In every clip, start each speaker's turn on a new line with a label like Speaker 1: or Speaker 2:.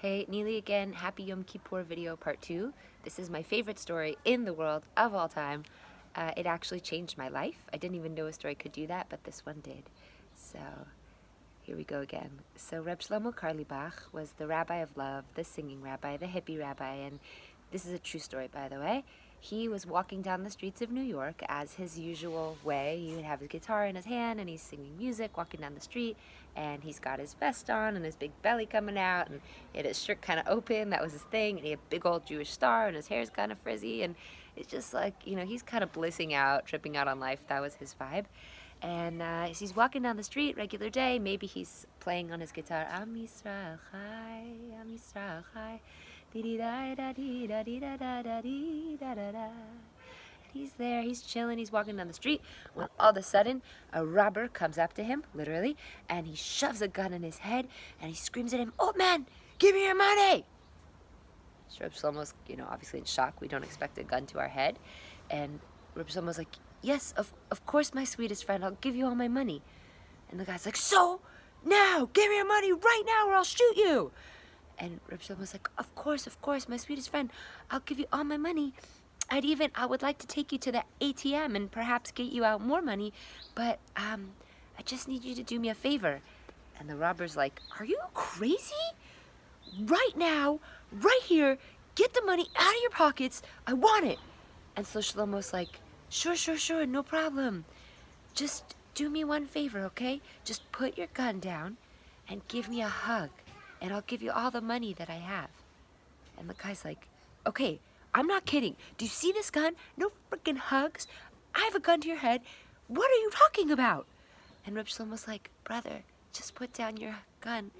Speaker 1: Hey, Neely again. Happy Yom Kippur video part 2. This is my favorite story in the world of all time. It actually changed my life. I didn't even know a story could do that, but this one did. So here we go again. So Reb Shlomo Carlebach was the rabbi of love, the singing rabbi, the hippie rabbi, and this is a true story, by the way. He was walking down the streets of New York as his usual way. He would have his guitar in his hand and he's singing music, walking down the street, and he's got his vest on and his big belly coming out, and he had his shirt kind of open. That was his thing, and he had a big old Jewish star, and his hair's kind of frizzy, and it's just like, he's kind of blissing out, tripping out on life. That was his vibe. And he's walking down the street, regular day. Maybe he's playing on his guitar. Am Yisrael Chai, Am Yisrael Chai, di-di-da-da-di-da-di-da-da-da-di-da-da-da. He's there, he's chilling, he's walking down the street, when all of a sudden, a robber comes up to him, literally, and he shoves a gun in his head, and he screams at him, "Old man, give me your money!" Reb Shlomo's, obviously in shock. We don't expect a gun to our head. And Reb Shlomo's like, "Yes, of course, my sweetest friend, I'll give you all my money." And the guy's like, "So, now, give me your money right now or I'll shoot you." And Reb Shlomo's like, of course, my sweetest friend, I'll give you all my money. I would like to take you to the ATM and perhaps get you out more money, but I just need you to do me a favor." And the robber's like, "Are you crazy? Right now, right here, get the money out of your pockets. I want it." And so Shlomo's like, Sure, no problem. Just do me one favor, okay? Just put your gun down and give me a hug, and I'll give you all the money that I have." And the guy's like, "Okay, I'm not kidding. Do you see this gun? No freaking hugs. I have a gun to your head. What are you talking about?" And Reb Shlomo's like, "Brother, just put down your gun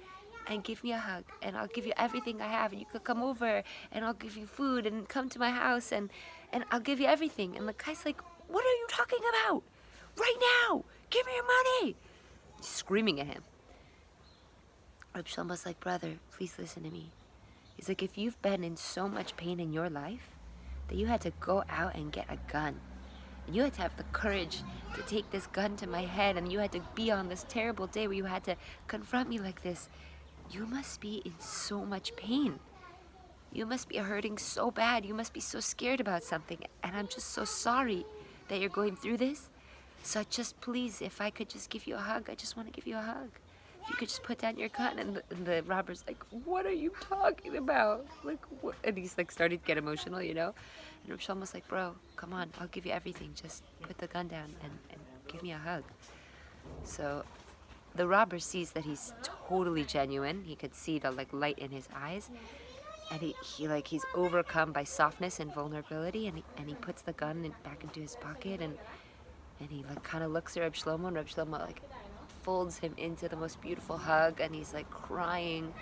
Speaker 1: and give me a hug, and I'll give you everything I have, and you could come over, and I'll give you food, and come to my house, and I'll give you everything." And the guy's like, "What are you talking about? Right now, give me your money!" He's screaming at him. Reb Shlomo's like, "Brother, please listen to me." He's like, if you've been in so much pain in your life that you had to go out and get a gun, and you had to have the courage to take this gun to my head, and you had to be on this terrible day where you had to confront me like this, you must be in so much pain. You must be hurting so bad. You must be so scared about something. And I'm just so sorry that you're going through this. So just please, if I could just give you a hug, I just want to give you a hug. If you could just put down your gun." And the robber's like, "What are you talking about? Like, what?" And he's like, started to get emotional, And Reb Shlomo's like, "Bro, come on, I'll give you everything. Just put the gun down and give me a hug." So the robber sees that he's totally genuine. He could see the light in his eyes. And he's overcome by softness and vulnerability, and he puts the gun back into his pocket, and he kind of looks at Reb Shlomo, and Reb Shlomo folds him into the most beautiful hug, and he's crying,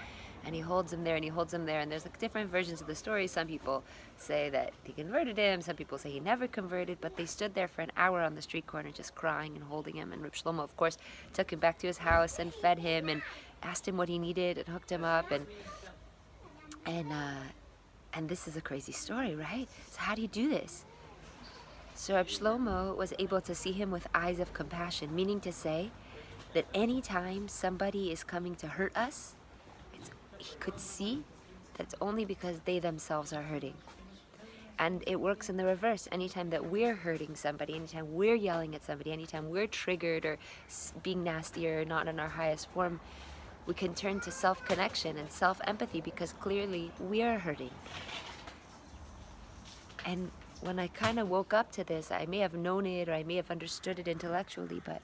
Speaker 1: and he holds him there, and he holds him there, and there's different versions of the story. Some people say that he converted him, some people say he never converted, but they stood there for an hour on the street corner just crying and holding him, and Reb Shlomo, of course, took him back to his house and fed him and asked him what he needed and hooked him up, and this is a crazy story, right? So how do you do this? So Reb Shlomo was able to see him with eyes of compassion, meaning to say that anytime somebody is coming to hurt us, he could see that it's only because they themselves are hurting. And it works in the reverse. Anytime that we're hurting somebody, anytime we're yelling at somebody, anytime we're triggered or being nasty or not in our highest form, we can turn to self-connection and self-empathy because clearly we're hurting. And when I kind of woke up to this, I may have known it or I may have understood it intellectually, but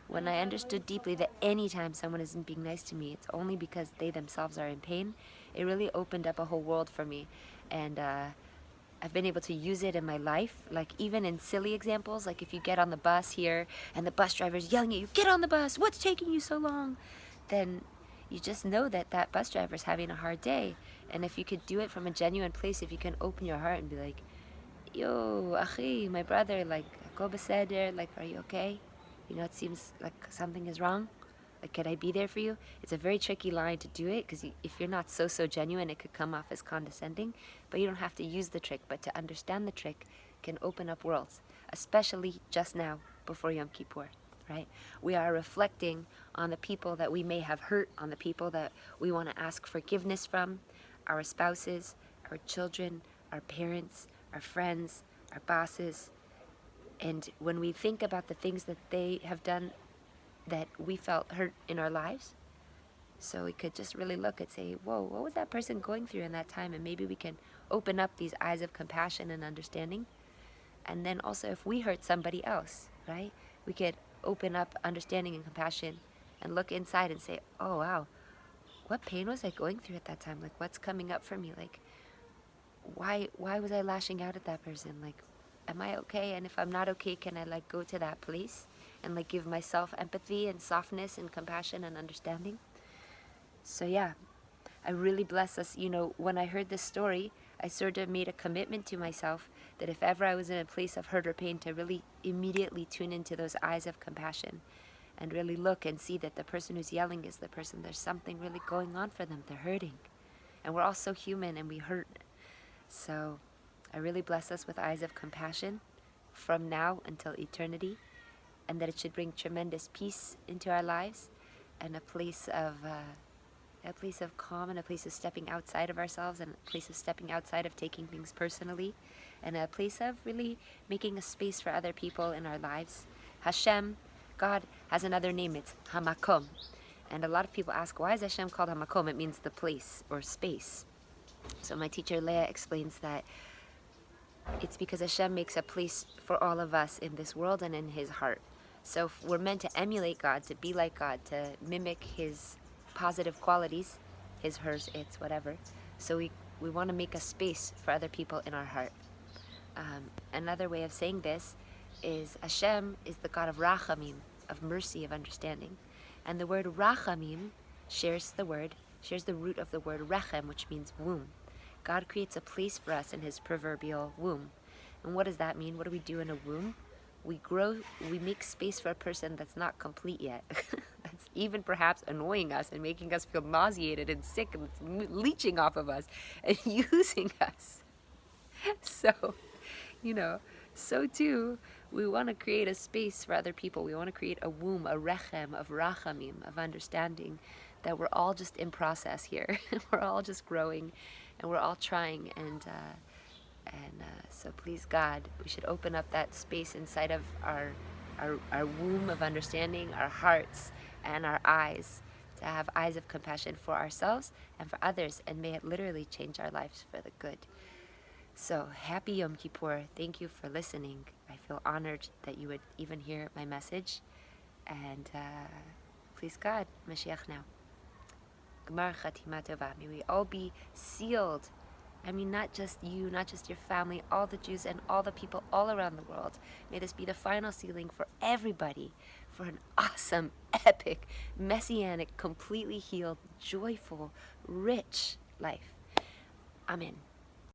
Speaker 1: when I understood deeply that anytime someone isn't being nice to me, it's only because they themselves are in pain, it really opened up a whole world for me. And I've been able to use it in my life, even in silly examples, if you get on the bus here and the bus driver's yelling at you, "Get on the bus, what's taking you so long?" Then you just know that that bus driver's having a hard day. And if you could do it from a genuine place, if you can open your heart and be like, "Yo, achi, my brother, go beseder, are you okay? It seems like something is wrong. Could I be there for you?" It's a very tricky line to do it, because if you're not so genuine, it could come off as condescending. But you don't have to use the trick, but to understand the trick can open up worlds, especially just now, before Yom Kippur. right? We are reflecting on the people that we may have hurt, on the people that we want to ask forgiveness from, our spouses, our children, our parents, our friends, our bosses. And when we think about the things that they have done that we felt hurt in our lives, so we could just really look and say, whoa, what was that person going through in that time? And maybe we can open up these eyes of compassion and understanding. And then also if we hurt somebody else, right? We could open up understanding and compassion and look inside and say, oh wow, what pain was I going through at that time? Like, what's coming up for me? Like, why was I lashing out at that person? Like, am I okay? And if I'm not okay, can I like go to that place and like give myself empathy and softness and compassion and understanding? So yeah, I really bless us. You know, when I heard this story, I sort of made a commitment to myself that if ever I was in a place of hurt or pain, to really immediately tune into those eyes of compassion and really look and see that the person who's yelling is the person, there's something really going on for them. They're hurting. And we're all so human and we hurt. So I really bless us with eyes of compassion from now until eternity, and that it should bring tremendous peace into our lives and a place of calm, and a place of stepping outside of ourselves, and a place of stepping outside of taking things personally, and a place of really making a space for other people in our lives. Hashem, God, has another name. It's Hamakom. And a lot of people ask, why is Hashem called Hamakom? It means the place or space. So my teacher Leah explains that it's because Hashem makes a place for all of us in this world and in His heart. So we're meant to emulate God, to be like God, to mimic His positive qualities, His, hers, its, whatever. So we want to make a space for other people in our heart. Another way of saying this is Hashem is the God of Rachamim, of mercy, of understanding. And the word Rachamim shares the root of the word Rechem, which means womb. God creates a place for us in His proverbial womb. And what does that mean? What do we do in a womb? We grow, we make space for a person that's not complete yet. That's even perhaps annoying us and making us feel nauseated and sick, and it's leeching off of us and using us. So, so too, we want to create a space for other people. We want to create a womb, a rechem of rachamim, of understanding that we're all just in process here. We're all just growing, and we're all trying, and so please God, we should open up that space inside of our womb of understanding, our hearts and our eyes, to have eyes of compassion for ourselves and for others, and may it literally change our lives for the good. So happy Yom Kippur. Thank you for listening. I feel honored that you would even hear my message, and please God, Mashiach now. Gmar Chatima tova. May we all be sealed. I mean, not just you, not just your family, all the Jews and all the people all around the world. May this be the final sealing for everybody, for an awesome, epic, messianic, completely healed, joyful, rich life. Amen.